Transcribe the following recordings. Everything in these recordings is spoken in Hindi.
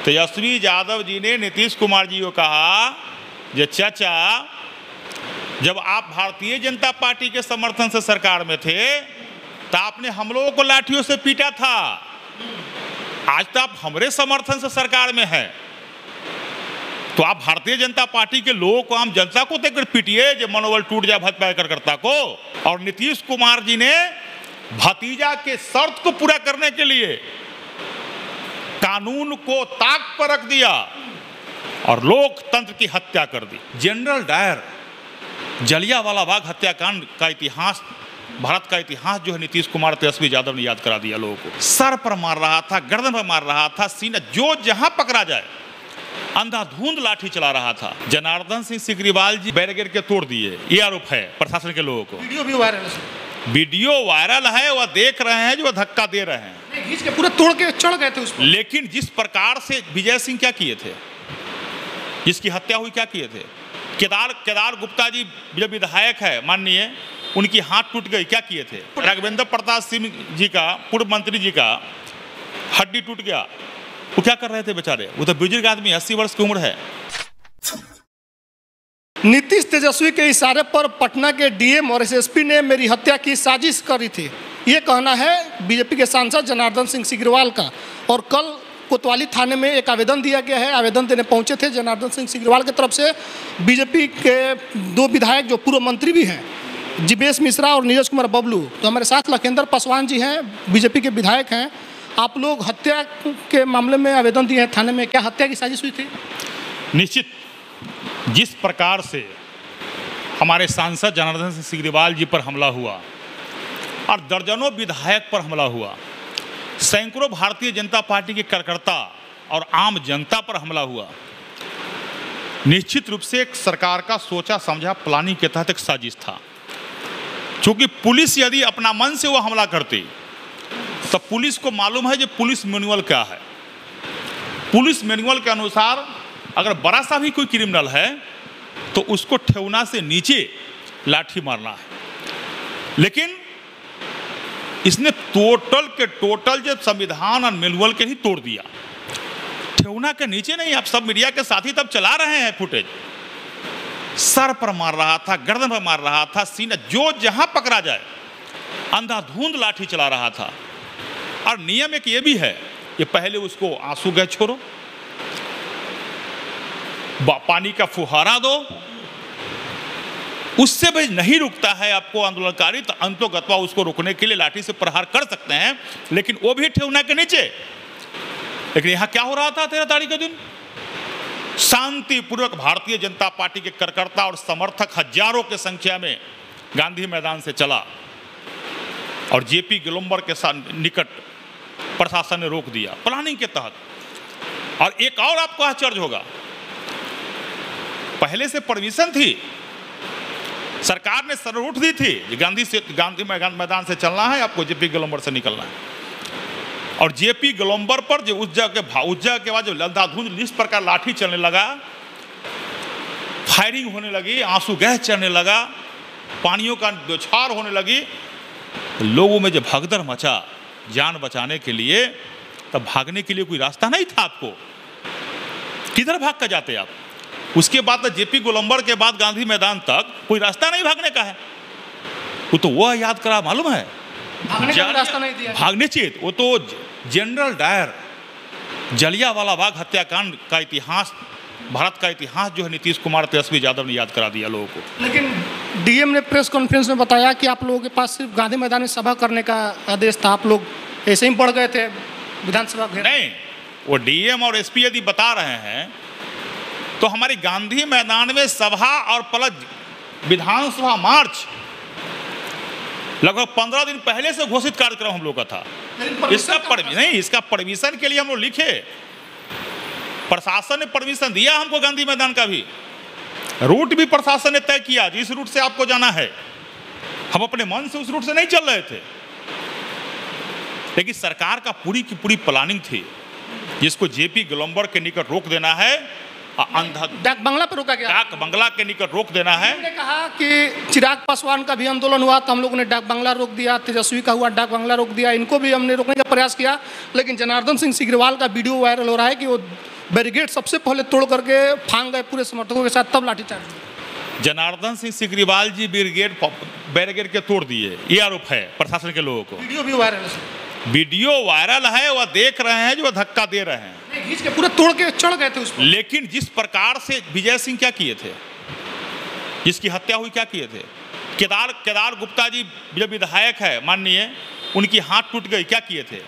तेजस्वी यादव जी ने नीतीश कुमार जी को कहा, जो चाचा जब आप भारतीय जनता पार्टी के समर्थन से सरकार में थे तो आपने हम लोगों को लाठियों से पीटा था, आज तो आप हमारे समर्थन से सरकार में हैं, तो आप भारतीय जनता पार्टी के लोगों को, आम जनता को देखकर पीटिए जो मनोबल टूट जाए भाजपा कार्यकर्ता को। और नीतीश कुमार जी ने भतीजा के शर्त को पूरा करने के लिए कानून को ताक पर रख दिया और लोकतंत्र की हत्या कर दी। जनरल डायर, जलियांवाला बाग हत्याकांड का इतिहास, भारत का इतिहास जो है नीतीश कुमार तेजस्वी यादव ने याद करा दिया लोगों को। सर पर मार रहा था, गर्दन पर मार रहा था, सीना, जो जहां पकड़ा जाए अंधाधुंध लाठी चला रहा था। जनार्दन सिंह सिग्रीवाल जी बैरिकेड के तोड़ दिए, ये आरोप है प्रशासन के लोगों को। वीडियो भी वायरल है, वीडियो वायरल है, वह देख रहे हैं जो धक्का दे रहे हैं, घींच के पूरा तोड़ के चढ़ गए थे उस पर। लेकिन जिस प्रकार से विजय सिंह क्या किए थे, जिसकी हत्या हुई, क्या किए थे, केदार गुप्ता जी जो विधायक है माननीय, उनकी हाथ टूट गई, क्या किए थे। राघवेंद्र प्रताप सिंह जी का, पूर्व मंत्री जी का हड्डी टूट गया, वो क्या कर रहे थे बेचारे, वो तो बुजुर्ग आदमी, 80 वर्ष की उम्र है। नीतीश तेजस्वी के इशारे पर पटना के डीएम और एसएसपी ने मेरी हत्या की साजिश करी थी, ये कहना है बीजेपी के सांसद जनार्दन सिंह सिग्रीवाल का। और कल कोतवाली थाने में एक आवेदन दिया गया है, आवेदन देने पहुंचे थे जनार्दन सिंह सिग्रीवाल की तरफ से बीजेपी के 2 विधायक जो पूर्व मंत्री भी हैं, जिवेश मिश्रा और नीरज कुमार बबलू। तो हमारे साथ लखेंद्र पासवान जी हैं, बीजेपी के विधायक हैं। आप लोग हत्या के मामले में आवेदन दिए हैं थाने में, क्या हत्या की साजिश हुई थी? निश्चित, जिस प्रकार से हमारे सांसद जनार्दन सिंह सिग्रीवाल जी पर हमला हुआ और दर्जनों विधायक पर हमला हुआ, सैकड़ों भारतीय जनता पार्टी के कार्यकर्ता और आम जनता पर हमला हुआ, निश्चित रूप से एक सरकार का सोचा समझा प्लानिंग के तहत एक साजिश था। क्योंकि पुलिस यदि अपना मन से वो हमला करती तो पुलिस को मालूम है जो पुलिस मैनुअल क्या है। पुलिस मैनुअल के अनुसार अगर बड़ा सा भी कोई क्रिमिनल है तो उसको ठेवना से नीचे लाठी मारना है, लेकिन इसने टोटल के टोटल जो संविधान और मैनुअल के ही तोड़ दिया, ठेवना के नीचे नहीं। आप सब मीडिया के साथी तब चला रहे हैं फुटेज, सर पर मार रहा था, गर्दन पर मार रहा था, सीना, जो जहां पकड़ा जाए अंधाधुंध लाठी चला रहा था। और नियम एक ये भी है कि पहले उसको आंसू गैस छोड़ो, पानी का फुहारा दो, उससे भी नहीं रुकता है आपको आंदोलनकारी तो अंतोगत्वा उसको रोकने के लिए लाठी से प्रहार कर सकते हैं, लेकिन वो भी ठेवना के नीचे। लेकिन यहां क्या हो रहा था 13 तारीख के दिन? शांतिपूर्वक भारतीय जनता पार्टी के कार्यकर्ता और समर्थक हजारों की संख्या में गांधी मैदान से चला और जेपी गोलंबर के साथ निकट प्रशासन ने रोक दिया प्लानिंग के तहत। और एक और आपको आश्चर्य होगा, पहले से परमिशन थी, सरकार ने सरूट दी थी, गांधी मैदान से चलना है, आपको जेपी गोलंबर से निकलना है। और जेपी गोलंबर पर जो उस जगह के बाद जो अंधाधुंध इस प्रकार लाठी चलने लगा, फायरिंग होने लगी, आंसू गैस चलने लगा, पानियों का बौछार होने लगी, लोगों में जो भगदड़ मचा जान बचाने के लिए, तब भागने के लिए कोई रास्ता नहीं था आपको, किधर भाग कर जाते आप? उसके बाद तो जेपी गोलंबर के बाद गांधी मैदान तक कोई रास्ता नहीं भागने का है। तो वह याद करा, मालूम है भागने का रास्ता नहीं दिया, भागने चाहिए। वो तो जनरल डायर, जलियांवाला बाग हत्याकांड का इतिहास, भारत का इतिहास जो है नीतीश कुमार तेजस्वी यादव ने याद करा दिया लोगों को। लेकिन डीएम ने प्रेस कॉन्फ्रेंस में बताया कि आप लोगों के पास सिर्फ गांधी मैदान में सभा करने का आदेश था, आप लोग ऐसे ही बढ़ गए थे विधानसभा घेर। नहीं, वो डीएम और एसपी यदि बता रहे हैं तो हमारी गांधी मैदान में सभा और प्लस विधानसभा मार्च लगभग 15 दिन पहले से घोषित कार्यक्रम हम लोग का था। इसका परमिशन के लिए हम लोग लिखे, प्रशासन ने परमिशन दिया हमको, गांधी मैदान का भी रूट भी प्रशासन ने तय किया, जिस रूट से आपको जाना है। हम अपने मन से उस रूट से नहीं चल रहे थे, लेकिन सरकार का पूरी की पूरी प्लानिंग थी जिसको जेपी गोलंबर के निकट रोक देना है। डाक बंगला पर रोका गया, डाक बंगला के निकट रोक देना है। उन्होंने कहा कि चिराग पासवान का भी आंदोलन हुआ तो हम लोगों ने डाक बंगला रोक दिया, तेजस्वी का हुआ डाक बंगला रोक दिया, इनको भी हमने रोकने का प्रयास किया। लेकिन जनार्दन सिंह सिग्रीवाल का वीडियो वायरल हो रहा है कि वो बैरिकेड सबसे पहले तोड़ करके फांग गए पूरे समर्थकों के साथ, तब लाठीचार्ज हुआ। जनार्दन सिंह सिग्रीवाल जी बैरिकेड के तोड़ दिए, ये आरोप है प्रशासन के लोगों को। वीडियो भी वायरल है, वीडियो वायरल है, वह देख रहे हैं जो वह धक्का दे रहे हैं, खींच के पूरे तोड़ के चढ़ गए थे उस पर। लेकिन जिस प्रकार से विजय सिंह क्या किए थे, जिसकी हत्या हुई क्या किए थे, केदार गुप्ता जी जो विधायक है माननीय, उनकी हाथ टूट गई, क्या किए थे।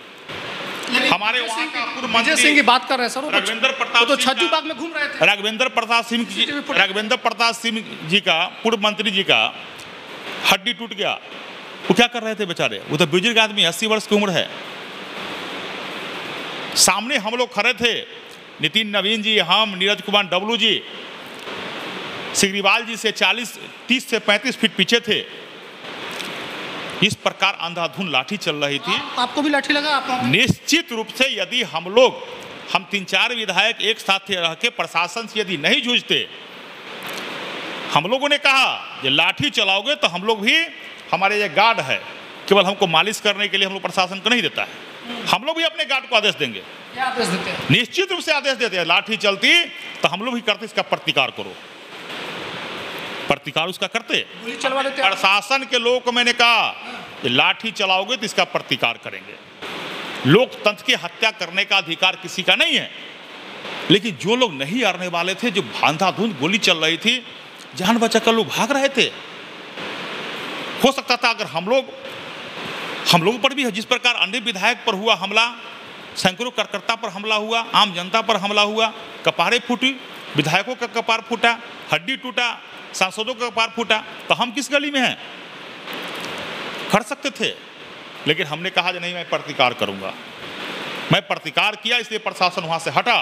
हमारे वहाँ का पूर्व विजय सिंह की बात कर रहे हैं सर, राघवेंद्र प्रताप तो छज्जू बाग में घूम रहे थे। राघवेंद्र प्रताप सिंह जी का, पूर्व मंत्री जी का हड्डी टूट गया, वो क्या कर रहे थे बेचारे, वो तो बुजुर्ग आदमी, 80 वर्ष की उम्र है। सामने हम लोग खड़े थे, नितिन नवीन जी, हम, नीरज कुमार डब्लू जी, सिग्रीवाल जी से 30 से 35 फीट पीछे थे। इस प्रकार अंधाधुंध लाठी चल रही थी। आपको भी लाठी लगा? आप निश्चित रूप से यदि हम 3-4 विधायक एक साथ रह के प्रशासन से यदि नहीं जूझते, हम लोगों ने कहा कि लाठी चलाओगे तो हम लोग भी, हमारे ये गार्ड है, केवल हमको मालिश करने के लिए हम लोग प्रशासन को नहीं देता है, हम लोग भी अपने गार्ड को आदेश देंगे। क्या आदेश देते हैं? निश्चित रूप से आदेश देते हैं, लाठी चलती तो हम लोग भी करते, इसका प्रतिकार करो, प्रतिकार उसका करते। गोली चलवा देते। प्रशासन के लोगों को मैंने कहा कि लाठी चलाओगे तो इसका प्रतिकार करेंगे। लोकतंत्र की हत्या करने का अधिकार किसी का नहीं है, लेकिन जो लोग नहीं हारने वाले थे, जो अंधाधुंध गोली चल रही थी, जान बचाकर लोग भाग रहे थे। हो सकता था अगर हम लोगों पर भी, जिस प्रकार अन्य विधायक पर हुआ हमला, सैकड़ों कार्यकर्ता पर हमला हुआ, आम जनता पर हमला हुआ, कपारे फूटी, विधायकों का कपार फूटा, हड्डी टूटा, सांसदों का कपार फूटा, तो हम किस गली में हैं? कर सकते थे, लेकिन हमने कहा कि नहीं, मैं प्रतिकार करूंगा। मैं प्रतिकार किया, इसलिए प्रशासन वहां से हटा।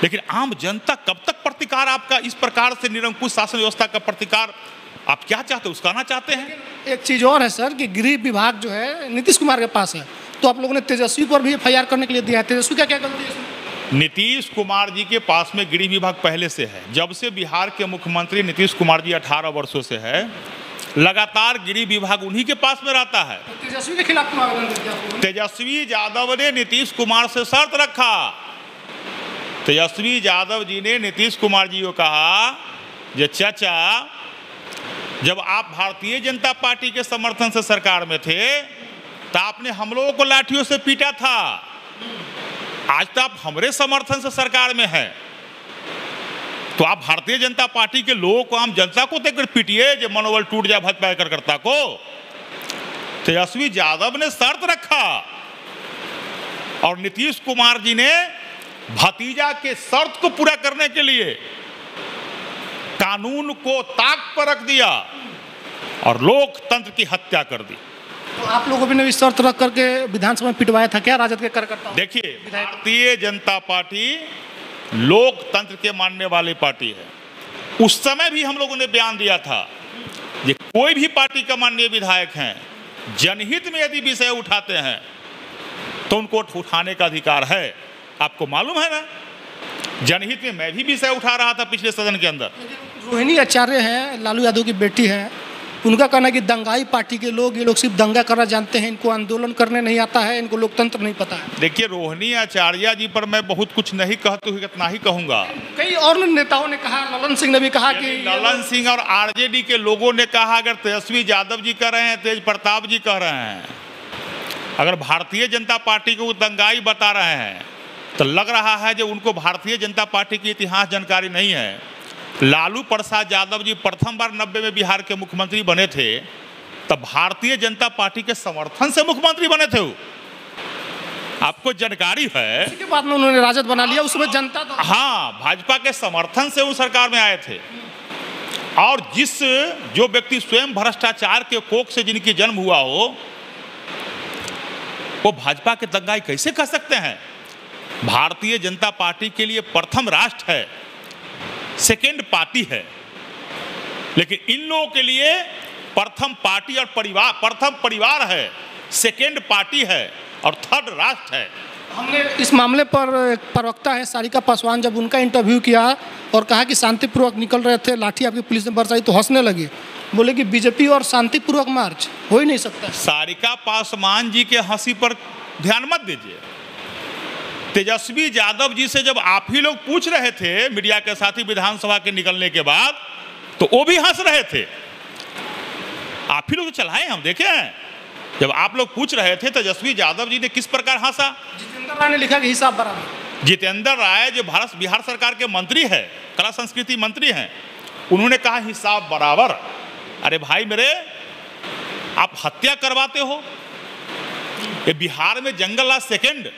लेकिन आम जनता कब तक प्रतिकार, आपका इस प्रकार से निरंकुश शासन व्यवस्था का प्रतिकार आप क्या चाहते, उसकाना चाहते हैं? एक चीज और है सर कि गृह विभाग जो है नीतीश कुमार के पास है, तो आप लोगों ने तेजस्वी पर भी FIR करने के लिए दिया है, तेजस्वी का क्या गलती है इसमें? नीतीश कुमार जी के पास में गृह विभाग पहले से है। जब से बिहार के मुख्यमंत्री नीतीश कुमार जी 18 वर्षों से है, लगातार गृह विभाग उन्हीं के पास में रहता है। तो तेजस्वी के खिलाफ क्यों आवेदन दिया? तेजस्वी यादव ने नीतीश कुमार से शर्त रखा। तेजस्वी यादव जी ने नीतीश कुमार जी को कहा, जे चाचा, जब आप भारतीय जनता पार्टी के समर्थन से सरकार में थे, तो आपने हम लोगों को लाठियों से पीटा था। आज तो आप हमारे समर्थन से सरकार में है, तो आप भारतीय जनता पार्टी के लोगों को, आम जनता को देखकर पीटिए, जो मनोबल टूट जाए भाजपा कार्यकर्ता को। तेजस्वी यादव ने शर्त रखा और नीतीश कुमार जी ने भतीजा के शर्त को पूरा करने के लिए कानून को ताक पर रख दिया और लोकतंत्र की हत्या कर दी। तो आप लोगों ने भी शर्त रख करके विधानसभा में पिटवाया था क्या राजद के कार्यकर्ता? देखिए, भारतीय जनता पार्टी लोकतंत्र के मानने वाली पार्टी है। उस समय भी हम लोगों ने बयान दिया था कि कोई भी पार्टी का माननीय विधायक हैं, जनहित में यदि विषय उठाते हैं तो उनको उठाने का अधिकार है। आपको मालूम है ना, जनहित में मैं भी विषय उठा रहा था पिछले सदन के अंदर। रोहिणी आचार्य हैं, लालू यादव की बेटी हैं, उनका कहना है कि दंगाई पार्टी के लोग, ये लोग सिर्फ दंगा करना जानते हैं, इनको आंदोलन करने नहीं आता है, इनको लोकतंत्र नहीं पता है। देखिए, रोहिणी आचार्य जी पर मैं बहुत कुछ नहीं कहते हुए इतना ही कहूंगा। कई और नेताओं ने कहा, ललन सिंह ने भी कहा कि ललन सिंह और RJD के लोगों ने कहा, अगर तेजस्वी यादव जी कह रहे हैं, तेज प्रताप जी कह रहे हैं, अगर भारतीय जनता पार्टी को दंगाई बता रहे हैं, तो लग रहा है जो उनको भारतीय जनता पार्टी की इतिहास जानकारी नहीं है। लालू प्रसाद यादव जी प्रथम बार 90 में बिहार के मुख्यमंत्री बने थे, तब भारतीय जनता पार्टी के समर्थन से मुख्यमंत्री बने थे। आपको जानकारी है? इसके बाद में उन्होंने राजद बना लिया, उसमें जनता तो हाँ, भाजपा के समर्थन से वो सरकार में आए थे। और जो व्यक्ति स्वयं भ्रष्टाचार के कोख से जिनकी जन्म हुआ हो, वो भाजपा के दंगाई कैसे कह सकते हैं? भारतीय जनता पार्टी के लिए प्रथम राष्ट्र है, सेकेंड पार्टी है, लेकिन इन लोगों के लिए प्रथम पार्टी और परिवार, प्रथम परिवार है, सेकेंड पार्टी है और थर्ड राष्ट्र है। हमने इस मामले पर एक प्रवक्ता है सारिका पासवान, जब उनका इंटरव्यू किया और कहा कि शांतिपूर्वक निकल रहे थे, लाठी आपकी पुलिस ने बरसाई, तो हंसने लगे, बोले कि बीजेपी और शांतिपूर्वक मार्च हो ही नहीं सकता। सारिका पासवान जी के हंसी पर ध्यान मत दीजिए। तेजस्वी यादव जी से जब आप ही लोग पूछ रहे थे मीडिया के साथी विधानसभा के निकलने के बाद, तो वो भी हंस रहे थे। आप ही लोग चलाए, हम देखे हैं। जब आप लोग पूछ रहे थे तेजस्वी यादव जी ने किस प्रकार हंसा। जितेंद्र राय ने लिखा कि हिसाब बराबर। जितेंद्र राय जो बिहार सरकार के मंत्री है, कला संस्कृति मंत्री हैं, उन्होंने कहा हिसाब बराबर। अरे भाई मेरे, आप हत्या करवाते हो। ये बिहार में जंगल राज सेकेंड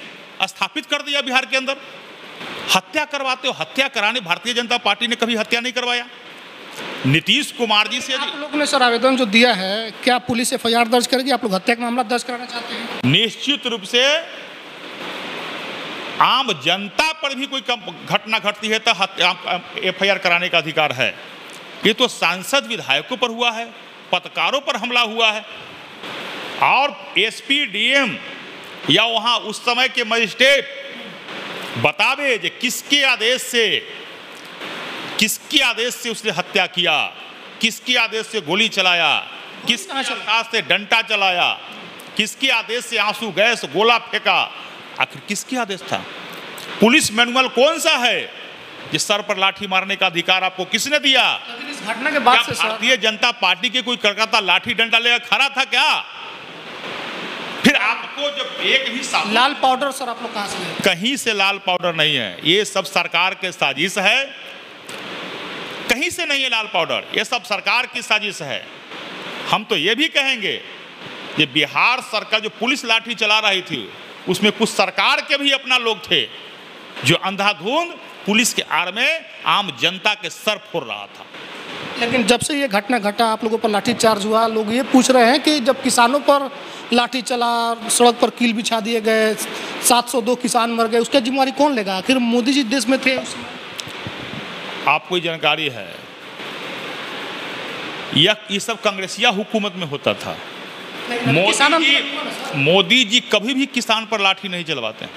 स्थापित कर दिया बिहार के अंदर, हत्या करवाते हो। हत्या कराने भारतीय जनता पार्टी ने कभी हत्या नहीं करवाया। नीतीश कुमार जी से आप लोगों ने सर आवेदन जो दिया है, क्या पुलिस एफआईआर दर्ज करेगी? आप लोग हत्या का मामला दर्ज कराना चाहते हैं? निश्चित रूप से आम जनता पर भी कोई घटना घटती है तो एफआईआर कराने का अधिकार है। ये तो सांसद विधायकों पर हुआ है, पत्रकारों पर हमला हुआ है, और एसपी डीएम या वहां उस समय के मजिस्ट्रेट बतावे कि किसके आदेश से उसने हत्या किया, किसके आदेश से गोली चलाया, किसके आदेश से डंडा चलाया, किसके आदेश से आंसू गैस गोला फेंका, आखिर किसके आदेश था? पुलिस मैनुअल कौन सा है जिस सर पर लाठी मारने का अधिकार आपको किसने दिया? इस घटना के बाद से भारतीय जनता पार्टी के कोई करकता लाठी डंडा लेकर खड़ा था क्या? फिर आपको जब एक भी लाल पाउडर सर आप लोग कहां से ले? कहीं से लाल पाउडर नहीं है, ये सब सरकार के साजिश है। कहीं से नहीं है लाल पाउडर, ये सब सरकार की साजिश है। हम तो ये भी कहेंगे कि बिहार सरकार जो पुलिस लाठी चला रही थी, उसमें कुछ सरकार के भी अपना लोग थे जो अंधाधुंध पुलिस के आड़ में आम जनता के सर फोड़ रहा था। लेकिन जब से ये घटना घटा, आप लोगों पर लाठी चार्ज हुआ, लोग ये पूछ रहे हैं कि जब किसानों पर लाठी चला, सड़क पर कील बिछा दिए गए, 702 किसान मर गए, उसका जिम्मेवारी कौन लेगा? आखिर मोदी जी देश में थे उसमें। आपको जानकारी है, ये सब कांग्रेसिया हुकूमत में होता था। मोदी जी कभी भी किसान पर लाठी नहीं चलवाते।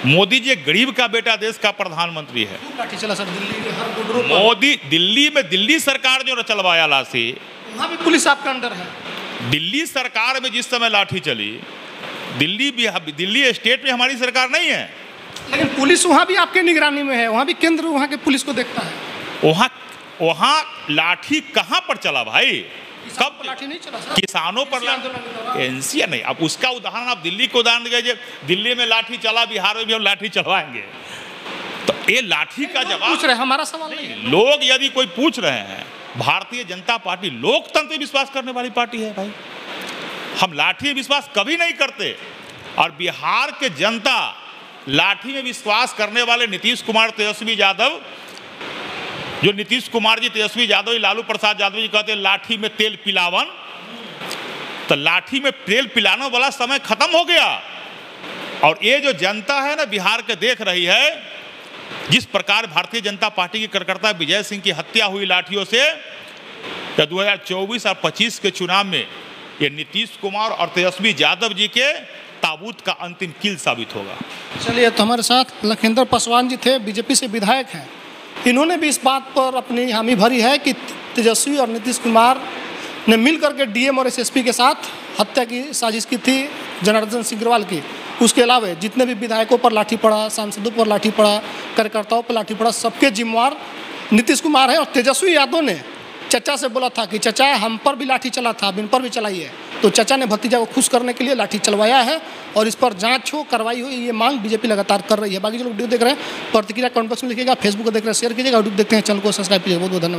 मोदी जी गरीब का बेटा, देश का प्रधानमंत्री है। लाठी चला सर दिल्ली के हर गुडरू पर। मोदी दिल्ली में, दिल्ली सरकार जो चलवाया लाठी, वहाँ भी पुलिस आपके अंडर है। दिल्ली सरकार में जिस समय लाठी चली, दिल्ली स्टेट में हमारी सरकार नहीं है, लेकिन पुलिस वहाँ भी आपके निगरानी में है, वहाँ भी केंद्र वहाँ के पुलिस को देखता है। वहाँ लाठी कहाँ पर चला भाई? कब लाठी नहीं चला सर? किसानों पर एनसीआर नहीं। अब उसका उदाहरण, आप दिल्ली को उदाहरण दीजिए, दिल्ली में लाठी चला, बिहार में भी हम लाठी चलवाएंगे। तो ये लाठी का जवाब पूछ रहे, हमारा सवाल नहीं है। लोग यदि कोई पूछ रहे हैं, भारतीय जनता पार्टी लोकतंत्र में विश्वास करने वाली पार्टी है भाई। हम लाठी में विश्वास कभी नहीं करते, और बिहार के जनता लाठी में विश्वास करने वाले नीतीश कुमार, तेजस्वी यादव, जो नीतीश कुमार जी, तेजस्वी यादव, लालू प्रसाद यादव जी कहते हैं लाठी में तेल पिलावन, तो लाठी में तेल पिलाने वाला समय खत्म हो गया। और ये जो जनता है ना बिहार के, देख रही है जिस प्रकार भारतीय जनता पार्टी के कार्यकर्ता विजय सिंह की हत्या हुई लाठियों से, 2024 और 25 के चुनाव में ये नीतीश कुमार और तेजस्वी यादव जी के ताबूत का अंतिम कील साबित होगा। चलिए, तो हमारे साथ लखिंदर पासवान जी थे, बीजेपी से विधायक हैं। इन्होंने भी इस बात पर अपनी हामी भरी है कि तेजस्वी और नीतीश कुमार ने मिलकर के डीएम और एसएसपी के साथ हत्या की साजिश की थी जनार्दन सिग्रीवाल की। उसके अलावा जितने भी विधायकों पर लाठी पड़ा, सांसदों पर लाठी पड़ा, कार्यकर्ताओं पर लाठी पड़ा, सबके जिम्मेवार नीतीश कुमार है। और तेजस्वी यादव ने चचा से बोला था कि चचा हम पर भी लाठी चला था, अब इन पर भी चलाई है। तो चचा ने भतीजा को खुश करने के लिए लाठी चलवाया है, और इस पर जांच हो, कार्रवाई हो, ये मांग बीजेपी लगातार कर रही है। बाकी जो लोग वीडियो देख रहे हैं, प्रतिक्रिया कमेंट बॉक्स में लिखिएगा, फेसबुक को देख रहे हैं शेयर कीजिएगा, यूट्यूब देखते हैं चैनल को सब्सक्राइब कीजिएगा। बहुत बहुत धन्यवाद।